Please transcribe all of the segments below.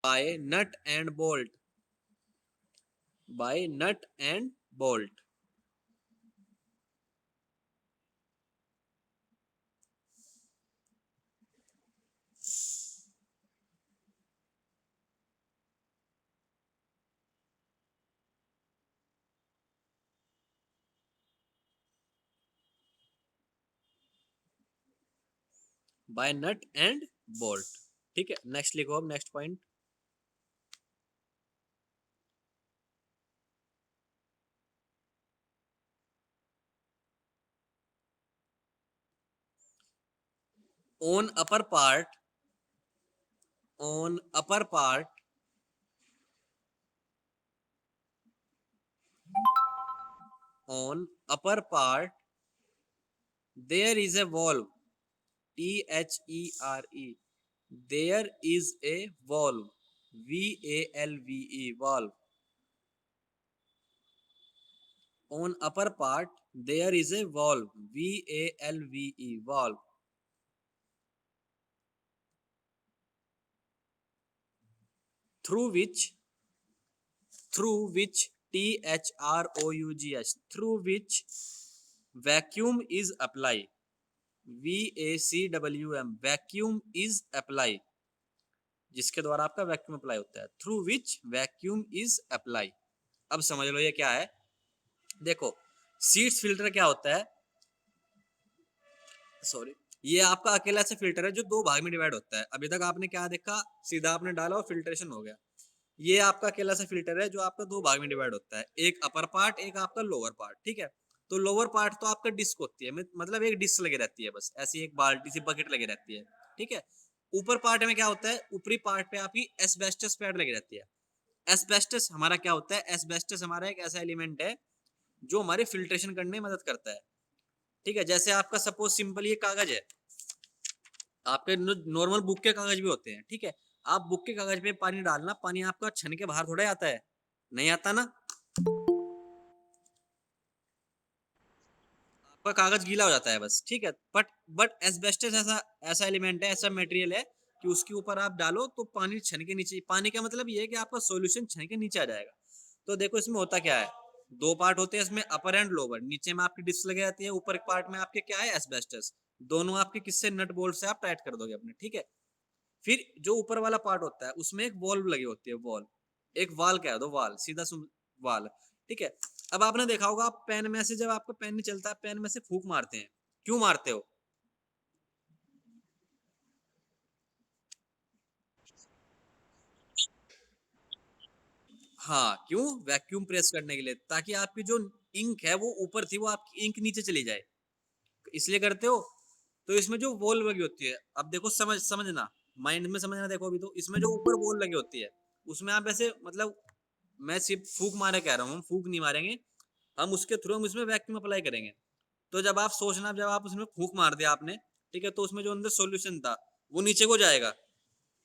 Bye nut and bolt, bye nut and bolt. Bye nut and bolt. ठीक है, next लिखो अब next point. On upper part, on upper part, on upper part there is a valve, THERE, there is a valve, VALVE, valve. On upper part there is a valve, VALVE, valve. Through which, through which, THROUGH, through which vacuum is apply, VACWM, vacuum is apply, जिसके द्वारा आपका vacuum apply होता है, through which vacuum is apply. अब समझ लो ये क्या है। देखो, सीट्स फिल्टर क्या होता है, सॉरी, ये आपका अकेला से फिल्टर है जो दो भाग में डिवाइड होता है। अभी तक आपने क्या देखा, सीधा आपने डाला और फिल्ट्रेशन हो गया। ये आपका अकेला सा फिल्टर है जो आपका दो भाग में डिवाइड होता है, एक अपर पार्ट, एक आपका लोअर पार्ट। ठीक है, तो लोअर पार्ट तो आपका डिस्क होती है, मतलब एक डिस्क लगी रहती है, बस ऐसी एक बाल्टी सी बकेट लगी रहती है। ठीक है, ऊपर पार्ट में क्या होता है, ऊपरी पार्ट पे आपकी एस्बेस्टस पैड लगी रहती है। एस्बेस्टस हमारा क्या होता है, एस्बेस्टस हमारा एक ऐसा एलिमेंट है जो हमारे फिल्ट्रेशन करने में मदद करता है। ठीक है, जैसे आपका सपोज सिंपल ये कागज है, आपके नॉर्मल बुक के कागज भी होते हैं। ठीक है, आप बुक के कागज पे पानी डालना, पानी आपका छन के बाहर थोड़ा आता है, नहीं आता ना, आपका कागज गीला हो जाता है बस। ठीक है, बट एस्बेस्टस ऐसा ऐसा एलिमेंट है, ऐसा मटेरियल है कि उसके ऊपर आप डालो तो पानी छन के नीचे, पानी का मतलब ये है कि आपका सॉल्यूशन छन के नीचे आ जाएगा। तो देखो इसमें होता क्या है, दो पार्ट होते हैं इसमें, अपर एंड लोअर। नीचे में आपकी डिस्क लगी जाती है, ऊपर एक पार्ट में आपके क्या है, एस्बेस्टस। दोनों आपके किससे, नट बोल्ट से आप टाइट कर दोगे अपने। ठीक है, फिर जो ऊपर वाला पार्ट होता है उसमें एक वॉल्व लगी होती है, वॉल्व, एक वाल कह दो, वाल, सीधा वाल। ठीक है, अब आपने देखा होगा, आप पेन में से, जब आपका पेन नहीं चलता, पेन में से फूंक मारते हैं, क्यों मारते हो? हाँ, क्यों? वैक्यूम प्रेस करने के लिए, ताकि आपकी जो इंक है वो ऊपर थी, वो आपकी इंक नीचे चली जाए, इसलिए करते हो। तो इसमें जो वॉल्व लगी होती है, अब देखो, समझना, माइंड में समझना। देखो अभी तो इसमें जो ऊपर वॉल्व लगी होती है, उसमें आप ऐसे, मतलब मैं सिर्फ फूक मारे कह रहा हूँ, हम फूक नहीं मारेंगे, हम उसके थ्रू हम उसमें वैक्यूम अप्लाई करेंगे। तो जब आप सोचना, जब आप उसमें फूक मार दिया आपने, ठीक है, तो उसमें जो अंदर सॉल्यूशन था वो नीचे को जाएगा।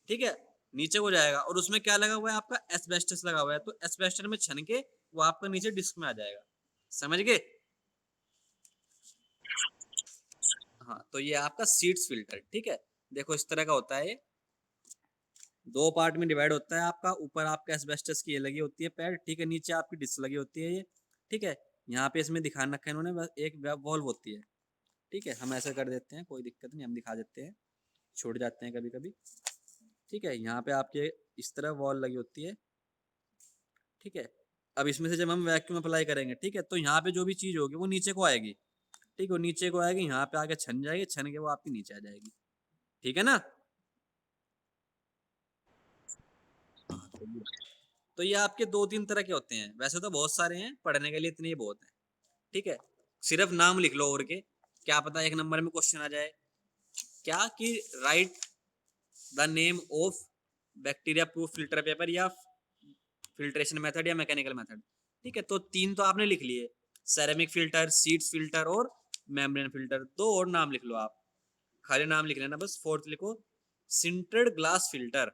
ठीक है, नीचे को जाएगा, और उसमें क्या लगा हुआ है, आपका एस्बेस्टस लगा हुआ है, तो एस्बेस्टस में छन के वो आपका नीचे डिस्क में आ जाएगा। समझ गए? हाँ, तो ये आपका सीट्स फिल्टर। ठीक है, देखो इस तरह का होता है ये, दो पार्ट में डिवाइड होता है आपका। ऊपर आपका एस्बेस्टस की ये लगी होती है पैड, ठीक है, नीचे आपकी डिस्क लगी होती है ये। ठीक है, यहाँ पे इसमें दिखा रखा है इन्होंने, बस एक वॉल्व होती है। ठीक है, हम ऐसा कर देते हैं, कोई दिक्कत नहीं, हम दिखा देते हैं, छूट जाते हैं कभी कभी। ठीक है, यहाँ पे आपके इस तरह वॉल लगी होती है। ठीक है, अब इसमें से जब हम वैक्यूम अप्लाई करेंगे, ठीक है, तो यहाँ पे जो भी चीज होगी वो नीचे को आएगी। ठीक है, वो नीचे को आएगी, यहाँ पे आके छन जाएगी, छन के वो आपकी नीचे आ जाएगी। ठीक है ना? हाँ, तो ये आपके दो तीन तरह के होते हैं, वैसे तो बहुत सारे हैं, पढ़ने के लिए इतने ही बहुत है। ठीक है, सिर्फ नाम लिख लो, और के क्या पता एक नंबर में क्वेश्चन आ जाए, क्या कि right the name of bacteria proof filter paper, या फिल्ट्रेशन मेथड, या मैकेनिकल मेथड। ठीक है, तो तीन तो आपने लिख लिए, सेरेमिक फिल्टर, सीड्स फिल्टर और मेम्ब्रेन फिल्टर। दो और नाम लिख लो आप, खाली नाम लिख लेना बस। फोर्थ लिखो, sintered glass filter,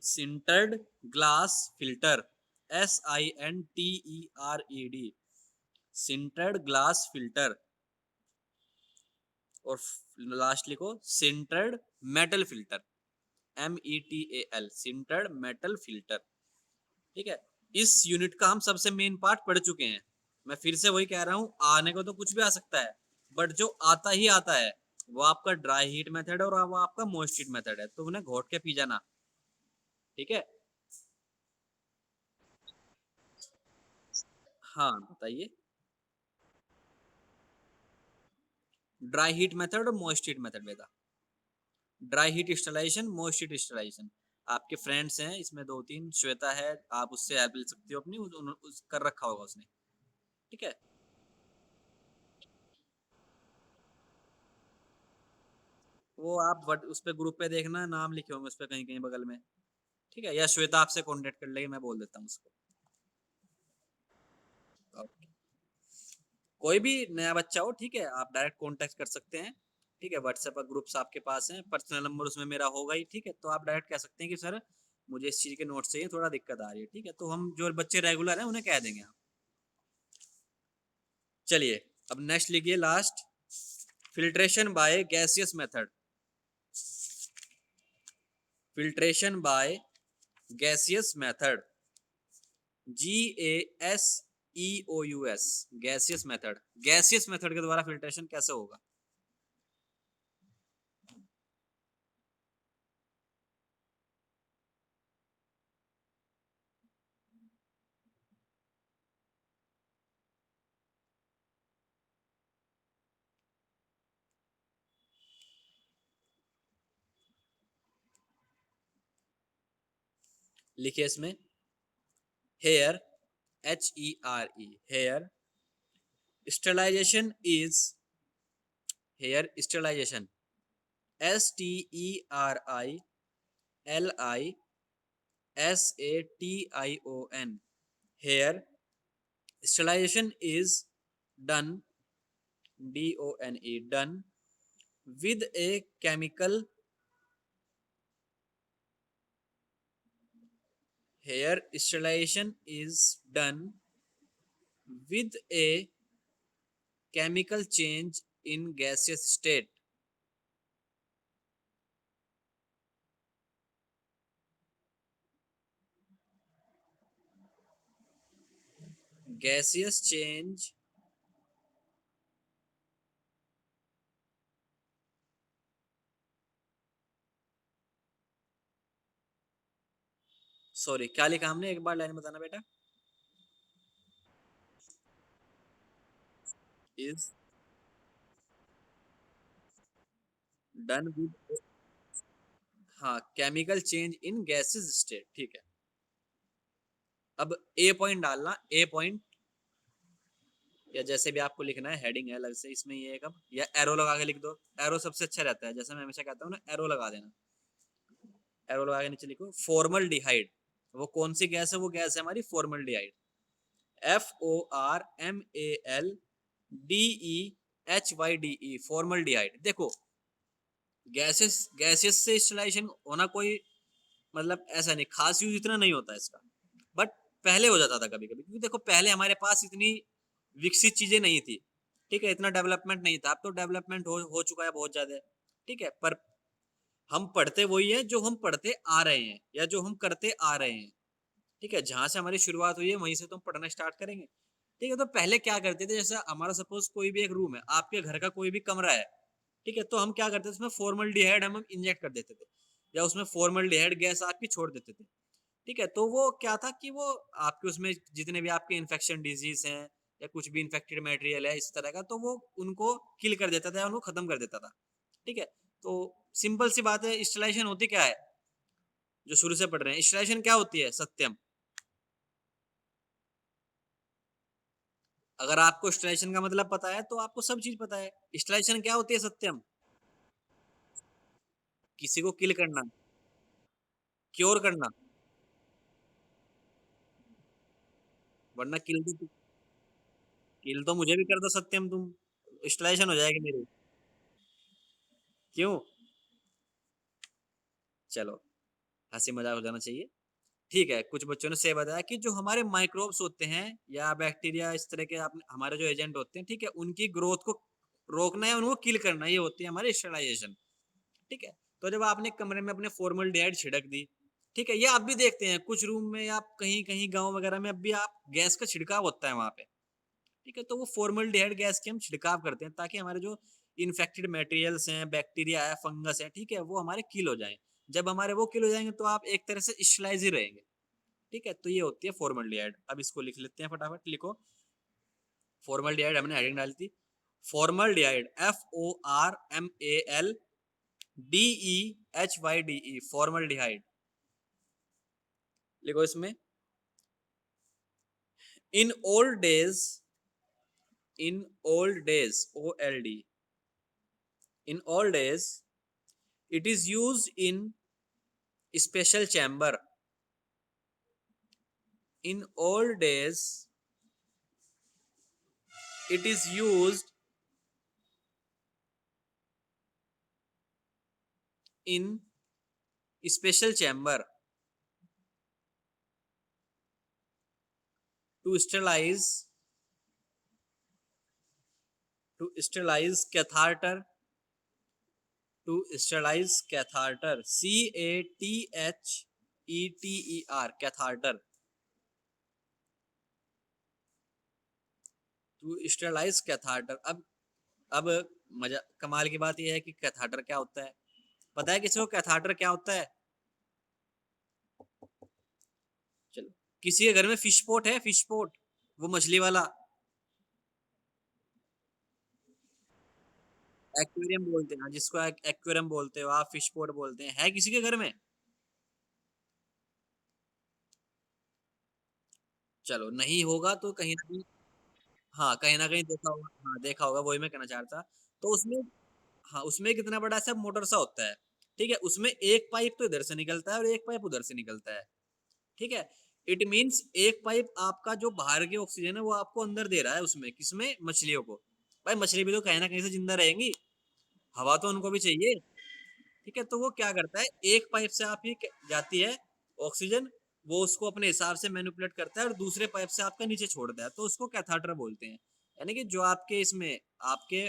sintered glass filter, SINTERED, sintered glass filter. और लास्ट लिखो, sintered metal filter. METAL, sintered metal filter. ठीक है, इस यूनिट का हम सबसे मेन पार्ट पढ़ चुके हैं। मैं फिर से वही कह रहा हूँ, आने को तो कुछ भी आ सकता है, बट जो आता ही आता है वो आपका ड्राई हीट मेथड है और वो आपका मोइस्ट हीट मेथड है, तो उन्हें घोट के पी जाना। ठीक है, हाँ बताइए। ड्राई हीट मेथड और मोइस्ट हीट मेथड बेटा। Dry heat installation, moist heat installation. आपके फ्रेंड्स हैं इसमें दो तीन, श्वेता है, आप उससे हेल्प ले सकते हो अपनी, कर रखा होगा उसने। ठीक है, वो आप बट उस पे ग्रुप पे देखना, नाम लिखे होंगे उस पे कहीं कहीं बगल में। ठीक है, या श्वेता आपसे कांटेक्ट कर लेगी, मैं बोल देता हूँ उसको। ओके। कोई भी नया बच्चा हो, ठीक है, आप डायरेक्ट कांटेक्ट कर सकते हैं। ठीक है, व्हाट्सएप पर ग्रुप्स आपके पास हैं, पर्सनल नंबर उसमें मेरा होगा ही। ठीक है, तो आप डायरेक्ट कह सकते हैं कि सर मुझे इस चीज़ के नोट्स चाहिए, थोड़ा दिक्कत आ रही है। ठीक है, तो हम जो बच्चे रेगुलर हैं उन्हें कह देंगे हम। चलिए, अब नेक्स्ट लिखिए last, filtration bye gaseous method. Filtration bye gaseous method, GASEOUS, gaseous method. Gaseous method के द्वारा फिल्ट्रेशन कैसे होगा? लिखिए इसमें, hair, HERE, hair sterilisation is, hair sterilisation, STERILISATION, hair sterilization is done, DONE, done with a chemical, hair sterilization is done with a chemical change in gaseous state, gaseous change, sorry क्या लिखा हमने, एक बार line बताना बेटा। is done with, हाँ, chemical change in gases state. ठीक है, अब ए पॉइंट डालना, ए पॉइंट, या जैसे भी आपको लिखना है, हेडिंग है अलग से इसमें, ये कब, या एरो लगा के लिख दो। एरो सबसे अच्छा रहता है, जैसे मैं हमेशा कहता हूँ ना, एरो लगा देना। एरो लगा के नीचे लिखो फॉर्मल डिहाइड। वो कौन सी गैस है? वो गैस है हमारी फॉर्मल डिहाइड, FORMALDEHYDE, फॉर्मल डिहाइड। देखो, गैसेस गैसेस से स्टेलाइजेशन होना कोई मतलब ऐसा नहीं, खास यूज इतना नहीं होता इसका, बट पहले हो जाता था कभी कभी, क्योंकि देखो पहले हमारे पास इतनी विकसित चीजें नहीं थी। ठीक है, इतना डेवलपमेंट नहीं था, अब तो डेवलपमेंट हो चुका है बहुत ज्यादा। ठीक है, पर हम पढ़ते वही है जो हम पढ़ते आ रहे हैं या जो हम करते आ रहे हैं। ठीक है, जहां से हमारी शुरुआत हुई है वहीं से तो हम पढ़ना स्टार्ट करेंगे। ठीक है, तो पहले क्या करते थे, जैसे हमारा सपोज कोई भी एक रूम है, आपके घर का कोई भी कमरा है। ठीक है, तो हम क्या करते थे, उसमें फॉर्मल्डिहाइड हम इंजेक्ट कर देते थे, या उसमें फॉर्मल्डिहाइड गैस आपकी छोड़ देते थे। ठीक है, तो वो क्या था कि वो आपके उसमें जितने भी आपके इन्फेक्शन डिजीज हैं या कुछ भी इन्फेक्टेड मटेरियल है इस तरह का, तो वो उनको किल कर देता था, उनको खत्म कर देता था। ठीक है, तो सिंपल सी बात है, स्टेलाइजेशन होती क्या है, जो शुरू से पढ़ रहे हैं, स्टेलाइजेशन क्या होती है? सत्यम। अगर आपको स्टेलाइजेशन का मतलब पता है तो आपको सब चीज पता है। स्टेलाइजेशन क्या होती है? सत्यम, किसी को किल करना, क्योर करना, वरना किल तो मुझे भी कर दो सत्यम तुम, स्टेलाइजेशन हो जाएगी मेरी। क्यों? चलो, हंसी मजाक हो जाना चाहिए। ठीक है, कुछ बच्चों ने से बताया कि जो हमारे माइक्रोब्स होते हैं या बैक्टीरिया इस तरह के हमारे जो एजेंट होते हैं, ठीक है, उनकी ग्रोथ को रोकना है, उनको किल करना, ये होती है हमारी स्टेरिलाइजेशन। ठीक है, तो जब आपने कमरे में अपने फॉर्मल्डिहाइड छिड़क दी, ठीक है, ये आप भी देखते हैं कुछ रूम में, आप कहीं कहीं गांव वगैरह में अब भी आप गैस का छिड़काव होता है वहां पे, ठीक है, तो वो फॉर्मल्डिहाइड गैस की हम छिड़काव करते हैं ताकि हमारे जो इन्फेक्टेड मटेरियल्स हैं, बैक्टीरिया है, फंगस है, ठीक है, वो हमारे किल हो जाएं। जब हमारे वो किल हो जाएंगे तो आप एक तरह से स्टरलाइज ही रहेंगे, ठीक है, तो ये होती है फॉर्मल्डिहाइड। अब इसको लिख लेते हैं, फटाफट लिखो। फॉर्मल्डिहाइड हमने हेडिंग डाली थी, फॉर्मल्डिहाइड, FORMALDEHYDE, फॉर्मल्डिहाइड। लिखो इसमें, इन old days, in old days, OLD, in old days it is used in special chamber. In old days it is used in special chamber to sterilize, catheter, to sterilize catheter, CATHETER, catheter, to sterilize catheter। अब मजा कमाल की बात यह है कि कैथाटर क्या होता है, पता है किसी को कैथाटर क्या होता है? चलो, किसी के घर में फिश पोट है, फिश पोट, वो मछली वाला, एक्वेरियम बोलते हैं, हाँ, जिसको एक्वेरियम बोलते हो आप, फिश पोट बोलते हैं, है किसी के घर में? चलो, नहीं होगा तो कहीं ना कहीं, हाँ कहीं ना कहीं देखा होगा, हाँ देखा होगा, वही मैं कहना चाह रहा था। तो उसमें, हाँ उसमें कितना बड़ा सा मोटर सा होता है, ठीक है, उसमें एक पाइप तो इधर से निकलता है और एक पाइप उधर से निकलता है, ठीक है। इट मीन्स एक पाइप आपका जो बाहर की ऑक्सीजन है वो आपको अंदर दे रहा है, उसमें किसमें, मछलियों को। भाई मछली भी तो कहीं ना कहीं से जिंदा रहेंगी, हवा तो उनको भी चाहिए, ठीक है, तो वो क्या करता है, एक पाइप से आप ही जाती है ऑक्सीजन, वो उसको अपने हिसाब से मैनिपुलेट करता है और दूसरे पाइप से आपका नीचे छोड़ता है, तो उसको कैथाटर बोलते हैं। यानी कि जो आपके इसमें, आपके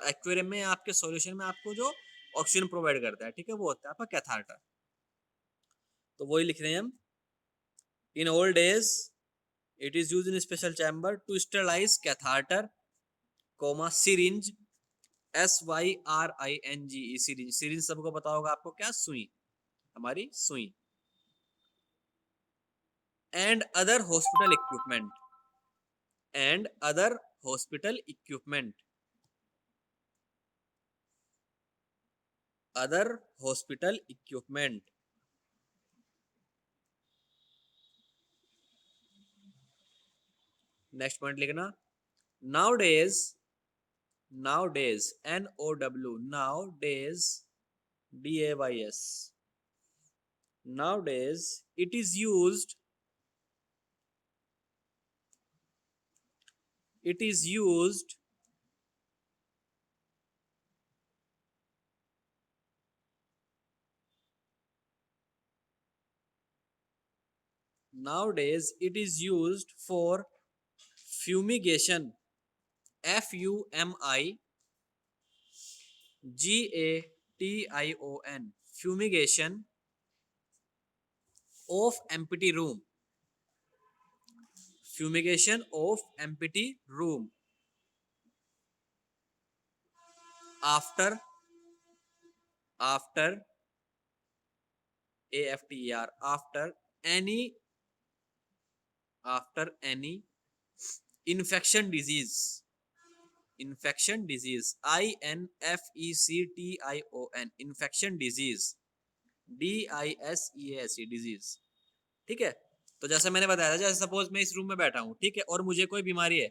एक्वेरियम में, आपके सॉल्यूशन में आपको जो ऑक्सीजन प्रोवाइड करता है, ठीक है, वो होता है आपका कैथाटर। तो वही लिख रहे हैं हम, in old days it is use in special chamber to sterilise catheter, comma syringe, SYRINGE, syringe, syringe सबको पता होगा आपको, क्या, सुई, हमारी सुई। And other hospital equipment, and other hospital equipment, other hospital equipment. Next point लिखना, now days, now days, NOW, now days, DAYS, now days it is used, it is used nowadays it is used for fumigation, FUMIGATION, fumigation of empty room, fumigation of empty room, after, after, AFTER, after any, after any infection disease, infection disease, INFECTION, infection disease, DISEASE, disease, ठीक है। तो जैसा मैंने बताया था, जैसे suppose मैं इस रूम में बैठा हूँ, ठीक है, और मुझे कोई बीमारी है,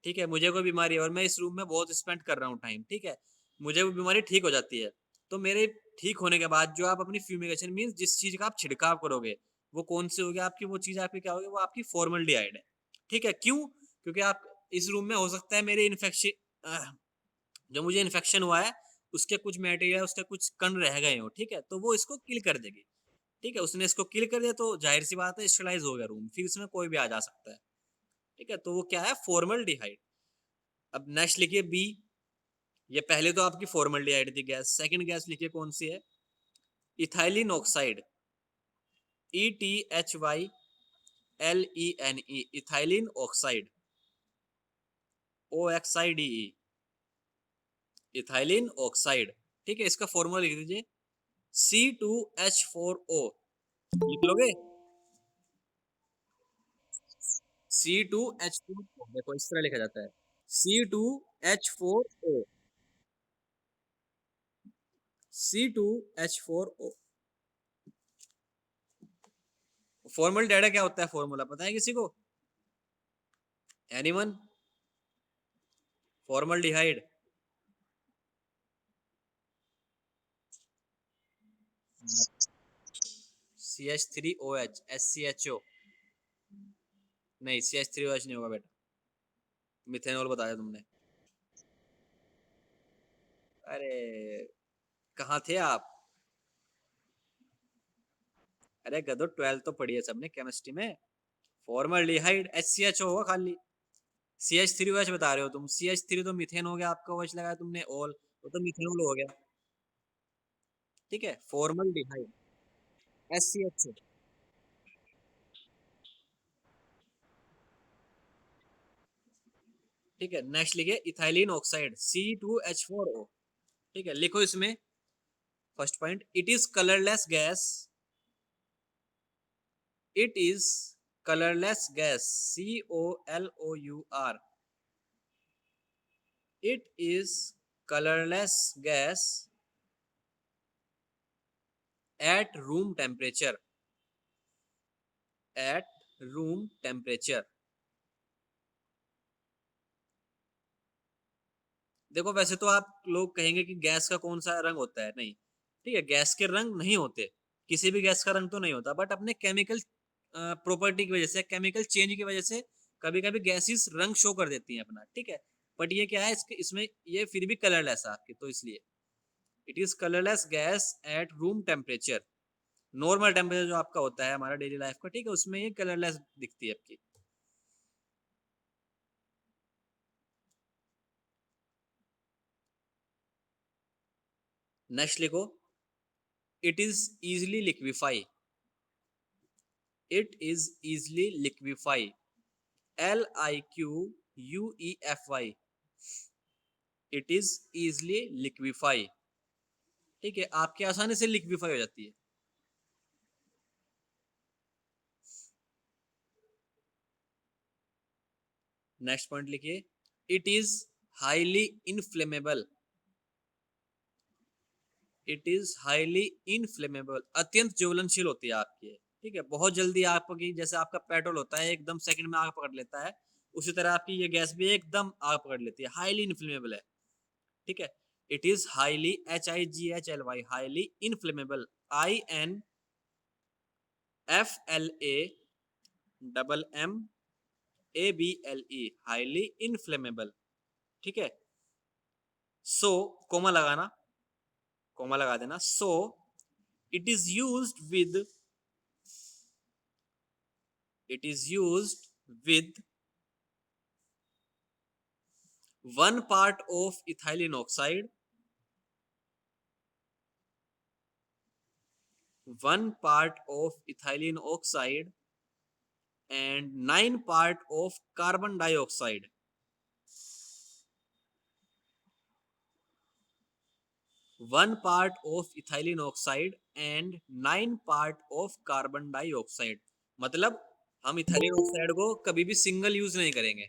ठीक है, मुझे कोई बीमारी है और मैं इस रूम में बहुत स्पेंड कर रहा हूँ टाइम, ठीक है, मुझे वो बीमारी ठीक हो जाती है, तो मेरे ठीक होने के बाद जो आप अपनी फ्यूमिगेशन मीन्स जिस चीज का आप छिड़काव करोगे, वो कौन सी होगी आपकी, वो चीज आपकी क्या होगी, वो आपकी फॉर्मल्डिहाइड है, ठीक है। क्यों? क्योंकि आप इस रूम में हो सकता है मेरे इन्फेक्शन, जो मुझे इन्फेक्शन हुआ है उसके कुछ मटेरियल, उसके कुछ कण रह गए हो, ठीक है, तो वो इसको किल कर देगी, ठीक है, उसने इसको किल कर दिया तो जाहिर सी बात है स्टरलाइज हो गया रूम, फिर इसमें कोई भी आ जा सकता है, ठीक है, तो वो क्या है, फॉर्मल्डिहाइड। अब नेक्स्ट लिखिए, बी, ये पहले तो आपकी फॉर्मल्डिहाइड थी गैस। सेकंड गैस लिखिए कौन सी है, ethylene oxide, ETHYLENE, ethylene oxide, OXIDE, ethylene oxide. ठीक है, इसका फॉर्मूला लिख दीजिए, C2H4O। लिख लोगे, C2H4O, देखो इस तरह लिखा जाता है, C2H4O, C2H4O। फॉर्मल डेटा क्या होता है, फॉर्मूला पता है किसी को? एनीवन? Formaldehyde, CH3OH, SCHO। नहीं, CH3OH नहीं होगा बेटा, मिथेनॉल बताया तुमने। अरे कहाँ थे आप? अरे गधो, 12 तो पढ़ी है सबने केमिस्ट्री में। फॉर्मल्डिहाइड HCHO होगा खाली। CH3OH बता रहे हो तुम, CH3 तो मिथेन हो गया आपका, OH लगाया तुमने ऑल, तो मिथेनॉल हो गया। ठीक है, फॉर्मल्डिहाइड SCHO। ठीक है, नेक्स्ट लिखिए इथाइलिन ऑक्साइड, C2H4O। ठीक है, लिखो इसमें first point, it is colourless gas, it is colourless gas, COLOUR, it is colourless gas at room temperature, at room temperature. देखो वैसे तो आप लोग कहेंगे कि गैस का कौन सा रंग होता है, नहीं, ठीक है, गैस के रंग नहीं होते, किसी भी गैस का रंग तो नहीं होता, बट अपने केमिकल प्रॉपर्टी की वजह से, केमिकल चेंज की वजह से कभी कभी गैसेस रंग शो कर देती हैं अपना। ठीक है, बट ये क्या है, इसमें ये फिर भी कलरलेस है आपकी, तो इसलिए it is colourless gas at room temperature. Normal temperature जो आपका होता है हमारा डेली लाइफ का, ठीक है, उसमें ये कलरलेस दिखती है आपकी। नेक्स्ट लिखो, it is easily liquefy, it is easily liquefy, LIQUEFY, it is easily liquefy. ठीक है, आपके आसानी से लिक्विफाई हो जाती है। नेक्स्ट पॉइंट लिखिए, it is highly inflammable, it is highly inflammable, अत्यंत ज्वलनशील होती है आपकी। ठीक है, बहुत जल्दी आपकी, जैसे आपका पेट्रोल होता है एकदम सेकंड में आग पकड़ लेता है, उसी तरह आपकी ये गैस भी एकदम आग पकड़ लेती है, हाईली इनफ्लेमेबल है। ठीक है, it is highly, HIGHLY, highly inflammable, INFLAMMABLE, highly inflammable. ठीक है, सो कोमा लगाना, कोमा लगा देना, so it is used with, it is used with 1 part of ethylene oxide, 1 part of ethylene oxide and 9 part of carbon dioxide, 1 part of ethylene oxide and 9 part of carbon dioxide। मतलब हम ethylene oxide को कभी भी single use नहीं करेंगे।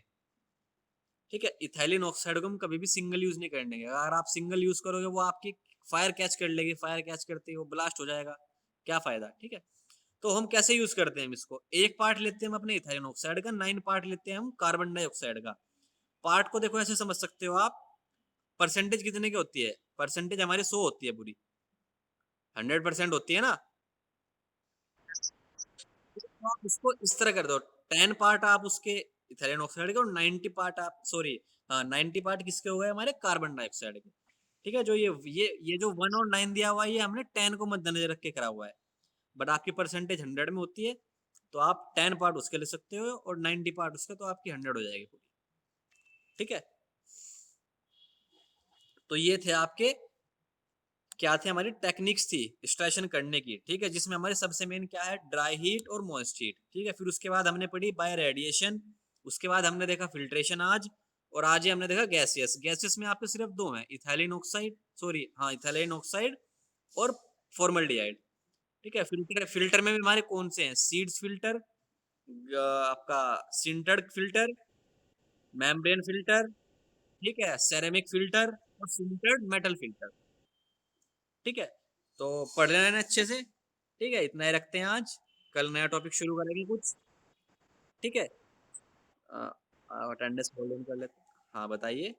ठीक है, ethylene oxide को हम कभी भी सिंगल यूज नहीं करने, अगर आप सिंगल यूज करोगे वो आपकी फायर कैच कर लेगी, फायर कैच करते ही वो ब्लास्ट हो जाएगा, क्या फायदा। ठीक है, तो हम कैसे यूज करते हैं इसको, एक पार्ट लेते हैं हम अपने इथाइलिन ऑक्साइड का, 9 पार्ट लेते हैं हम कार्बन डाइऑक्साइड का। पार्ट को देखो ऐसे समझ सकते हो आप, परसेंटेज कितने की होती है, परसेंटेज हमारी 100 होती है पूरी, 100% होती है ना। तो आप इसको इस तरह कर दो, 10 पार्ट आप उसके इथाइलिन ऑक्साइड के और 90 पार्ट आप, सॉरी, हाँ 90 पार्ट किसके हो गए, हमारे कार्बन डाइऑक्साइड के। ठीक है, जो ये जो 1 और 9 दिया हुआ है, ये हमने 10 को मद्देनजर रख के करा हुआ है, बट आपकी परसेंटेज 100 में होती है, तो आप 10 पार्ट उसके ले सकते हो और 90 पार्ट उसके, तो आपकी 100 हो जाएगी पूरी। ठीक है, तो ये थे आपके, क्या थे हमारी टेक्निक्स थी एक्सट्रैक्शन करने की, ठीक है, जिसमें हमारे सबसे मेन क्या है, ड्राई हीट और मॉइस्ट हीट, ठीक है। फिर उसके बाद हमने पढ़ी बाय रेडिएशन, उसके बाद हमने देखा फिल्ट्रेशन आज, और आज ही हमने देखा गैसियस। गैसियस में आपके सिर्फ दो हैं, इथाइलिन ऑक्साइड, सॉरी हाँ इथाइलिन ऑक्साइड और फॉर्मल्डिहाइड, ठीक है। फिल्टर, फिल्टर में भी हमारे कौन से हैं, सीड्स फिल्टर, आपका सिंटर्ड फिल्टर, मेम्ब्रेन फिल्टर, ठीक है, सेरेमिक फिल्टर और सिंटर्ड मेटल फिल्टर, ठीक है। तो पढ़ रहे हैं अच्छे से, ठीक है, इतना ही रखते हैं आज, कल नया टॉपिक शुरू करेंगे कुछ, ठीक है। अटेंडेंस होल्ड कर लेते हैं, हाँ बताइए।